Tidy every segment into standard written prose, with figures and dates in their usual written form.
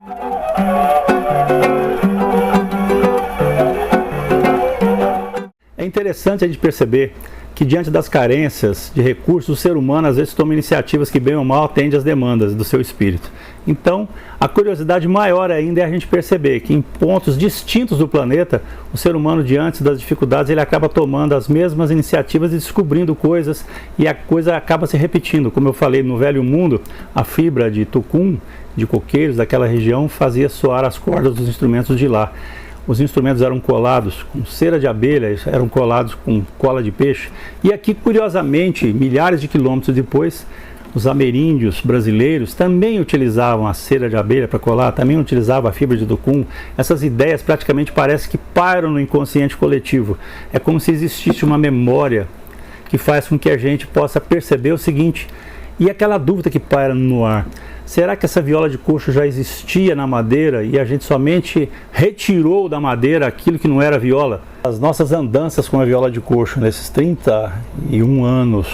É interessante a gente perceber que diante das carências de recursos, o ser humano às vezes toma iniciativas que bem ou mal atendem às demandas do seu espírito. Então, a curiosidade maior ainda é a gente perceber que em pontos distintos do planeta, o ser humano diante das dificuldades, ele acaba tomando as mesmas iniciativas e descobrindo coisas, e a coisa acaba se repetindo. Como eu falei, no Velho Mundo, a fibra de tucum, de coqueiros daquela região, fazia soar as cordas dos instrumentos de lá. Os instrumentos eram colados com cera de abelha, eram colados com cola de peixe. E aqui, curiosamente, milhares de quilômetros depois, os ameríndios brasileiros também utilizavam a cera de abelha para colar, também utilizavam a fibra de tucum. Essas ideias praticamente parece que pairam no inconsciente coletivo. É como se existisse uma memória que faz com que a gente possa perceber o seguinte: e aquela dúvida que paira no ar, será que essa viola de coxo já existia na madeira e a gente somente retirou da madeira aquilo que não era viola? As nossas andanças com a viola de coxo nesses 31 anos,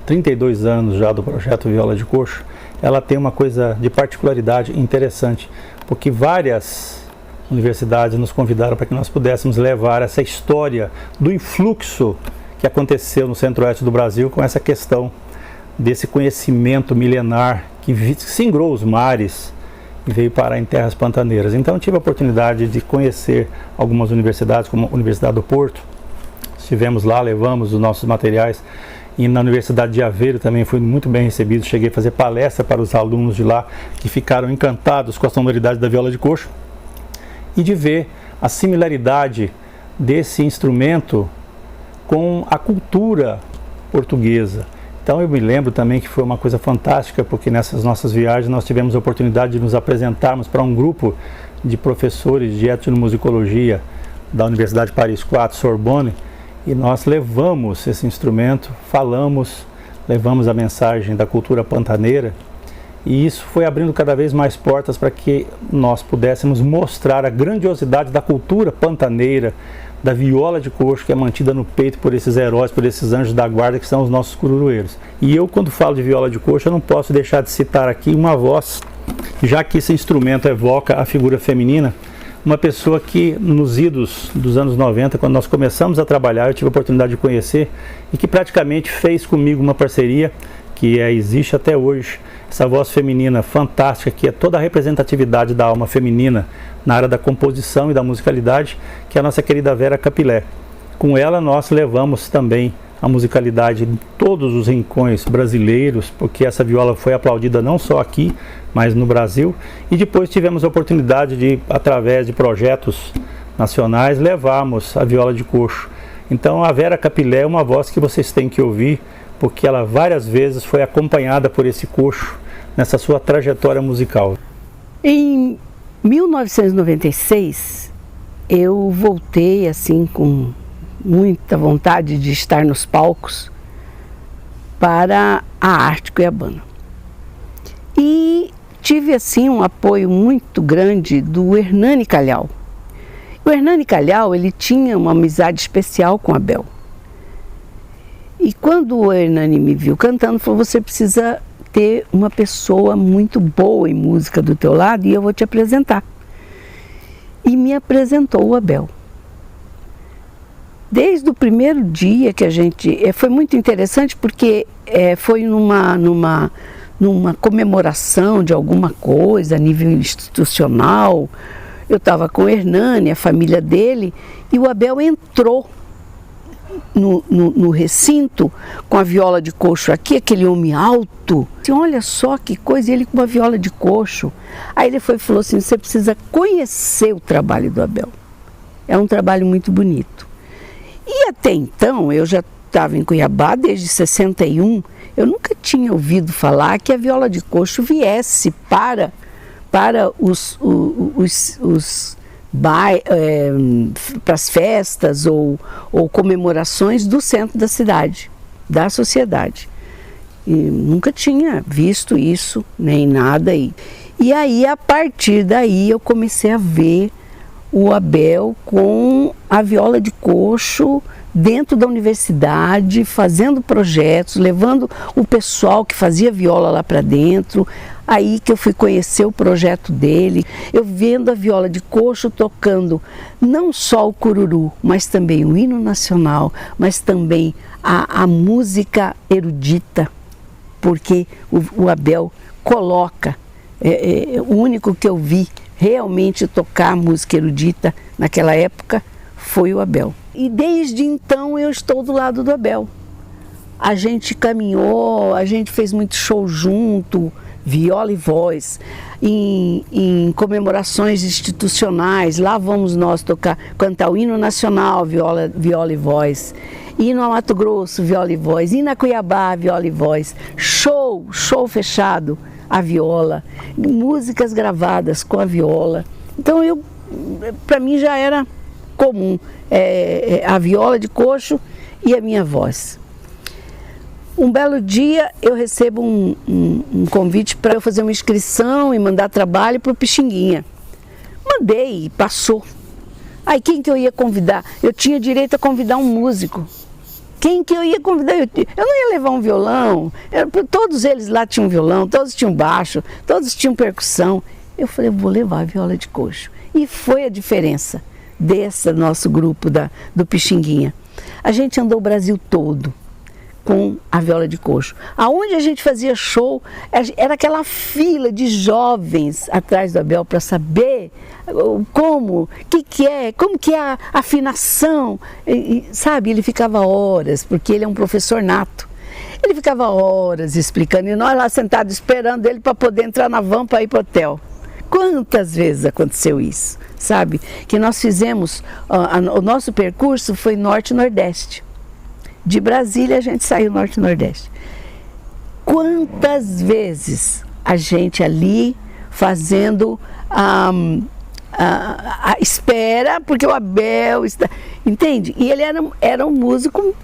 32 anos já do projeto Viola de Coxo, ela tem uma coisa de particularidade interessante, porque várias universidades nos convidaram para que nós pudéssemos levar essa história do influxo que aconteceu no centro-oeste do Brasil com essa questão desse conhecimento milenar que singrou os mares e veio parar em terras pantaneiras. Então eu tive a oportunidade de conhecer algumas universidades, como a Universidade do Porto. Estivemos lá, levamos os nossos materiais, e na Universidade de Aveiro também fui muito bem recebido. Cheguei a fazer palestra para os alunos de lá, que ficaram encantados com a sonoridade da viola de coxo e de ver a similaridade desse instrumento com a cultura portuguesa. Então eu me lembro também que foi uma coisa fantástica, porque nessas nossas viagens nós tivemos a oportunidade de nos apresentarmos para um grupo de professores de etnomusicologia da Universidade Paris IV, Sorbonne, e nós levamos esse instrumento, levamos a mensagem da cultura pantaneira, e isso foi abrindo cada vez mais portas para que nós pudéssemos mostrar a grandiosidade da cultura pantaneira, da viola de coxo, que é mantida no peito por esses heróis, por esses anjos da guarda, que são os nossos cururueiros. E eu, quando falo de viola de coxo, eu não posso deixar de citar aqui uma voz, já que esse instrumento evoca a figura feminina, uma pessoa que nos idos dos anos 90, quando nós começamos a trabalhar, eu tive a oportunidade de conhecer, e que praticamente fez comigo uma parceria, que existe até hoje, essa voz feminina fantástica, que é toda a representatividade da alma feminina na área da composição e da musicalidade, que é a nossa querida Vera Capilé. Com ela nós levamos também a musicalidade em todos os rincões brasileiros, porque essa viola foi aplaudida não só aqui, mas no Brasil, e depois tivemos a oportunidade de, através de projetos nacionais, levarmos a viola de coxo. Então a Vera Capilé é uma voz que vocês têm que ouvir, porque ela várias vezes foi acompanhada por esse coxo nessa sua trajetória musical. Em 1996, eu voltei assim com muita vontade de estar nos palcos para a Arte Cuiabana. E tive assim um apoio muito grande do Hernani Calhau. O Hernani Calhau, ele tinha uma amizade especial com a Bel. E quando o Hernani me viu cantando, falou: você precisa ter uma pessoa muito boa em música do teu lado e eu vou te apresentar. E me apresentou o Abel. Desde o primeiro dia que a gente... Foi muito interessante porque foi numa comemoração de alguma coisa a nível institucional. Eu estava com o Hernani, a família dele, e o Abel entrou no recinto com a viola de coxo aqui, aquele homem alto. Assim, olha só que coisa, e ele com uma viola de coxo. Aí ele falou assim: você precisa conhecer o trabalho do Abel. É um trabalho muito bonito. E até então, eu já estava em Cuiabá desde 61, eu nunca tinha ouvido falar que a viola de coxo viesse para para as festas ou comemorações do centro da cidade, da sociedade. E nunca tinha visto isso, nem nada. E aí, a partir daí, eu comecei a ver o Abel com a viola de coxo dentro da universidade, fazendo projetos, levando o pessoal que fazia viola lá para dentro, Aí que eu fui conhecer o projeto dele, eu vendo a viola de coxo tocando não só o cururu, mas também o hino nacional, mas também a música erudita, porque o Abel coloca, o único que eu vi realmente tocar música erudita naquela época foi o Abel. E desde então eu estou do lado do Abel. A gente caminhou, a gente fez muito show junto, viola e voz, em comemorações institucionais, lá vamos nós cantar o hino nacional, viola e voz, ir no Mato Grosso, viola e voz, ir na Cuiabá, viola e voz, show fechado, a viola, músicas gravadas com a viola. Então para mim já era comum, a viola de coxo e a minha voz. Um belo dia eu recebo um convite para eu fazer uma inscrição e mandar trabalho para o Pixinguinha. Mandei e passou. Aí quem que eu ia convidar? Eu tinha direito a convidar um músico. Quem que eu ia convidar? Eu não ia levar um violão. Todos eles lá tinham violão, todos tinham baixo, todos tinham percussão. Eu falei, eu vou levar a viola de coxo. E foi a diferença desse nosso grupo do Pixinguinha. A gente andou o Brasil todo com a viola de coxo. Aonde a gente fazia show, era aquela fila de jovens atrás do Abel para saber como que é a afinação, sabe? Ele ficava horas, porque ele é um professor nato. Ele ficava horas explicando, e nós lá sentados esperando ele para poder entrar na van para ir para o hotel. Quantas vezes aconteceu isso, sabe? Que nós fizemos, o nosso percurso foi norte e nordeste. De Brasília a gente saiu norte e nordeste. Quantas vezes a gente ali fazendo a espera, porque o Abel está, entende? E ele era um músico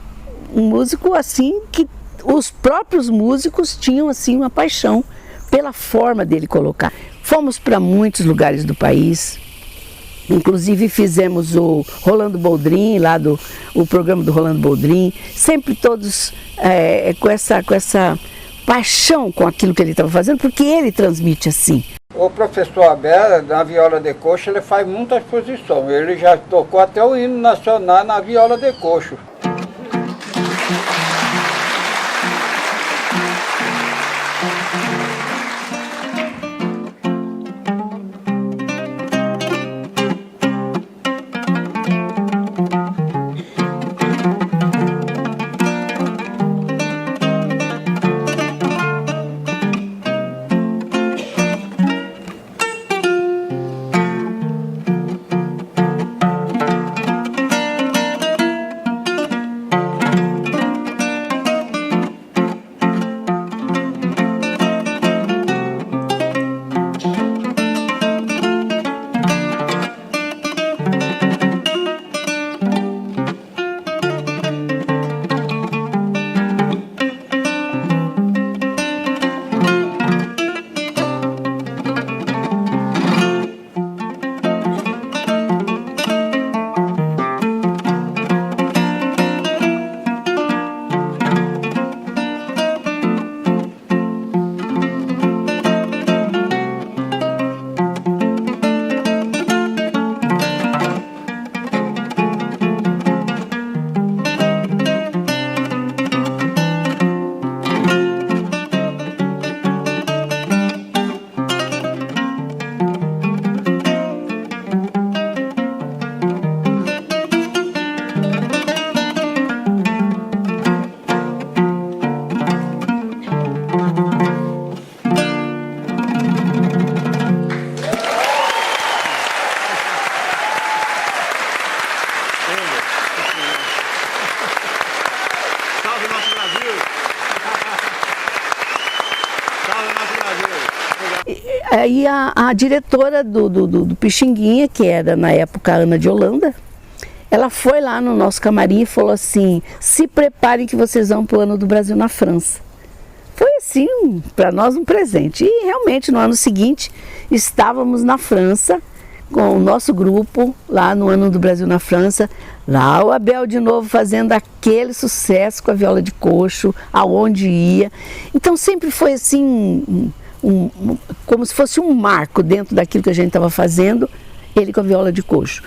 assim que os próprios músicos tinham assim uma paixão pela forma dele colocar. Fomos para muitos lugares do país. Inclusive fizemos o Rolando Boldrin, o programa do Rolando Boldrin, sempre todos com essa paixão com aquilo que ele estava fazendo, porque ele transmite assim. O professor Abel, na viola de coxo, ele faz muita exposição. Ele já tocou até o hino nacional na viola de coxo. Aí a diretora do Pixinguinha, que era na época a Ana de Holanda, ela foi lá no nosso camarim e falou assim: se preparem que vocês vão para o Ano do Brasil na França. Foi assim, para nós um presente. E realmente no ano seguinte estávamos na França com o nosso grupo lá no Ano do Brasil na França. Lá o Abel de novo fazendo aquele sucesso com a viola de coxo, aonde ia. Então sempre foi assim como se fosse um marco dentro daquilo que a gente estava fazendo, ele com a viola de coxo.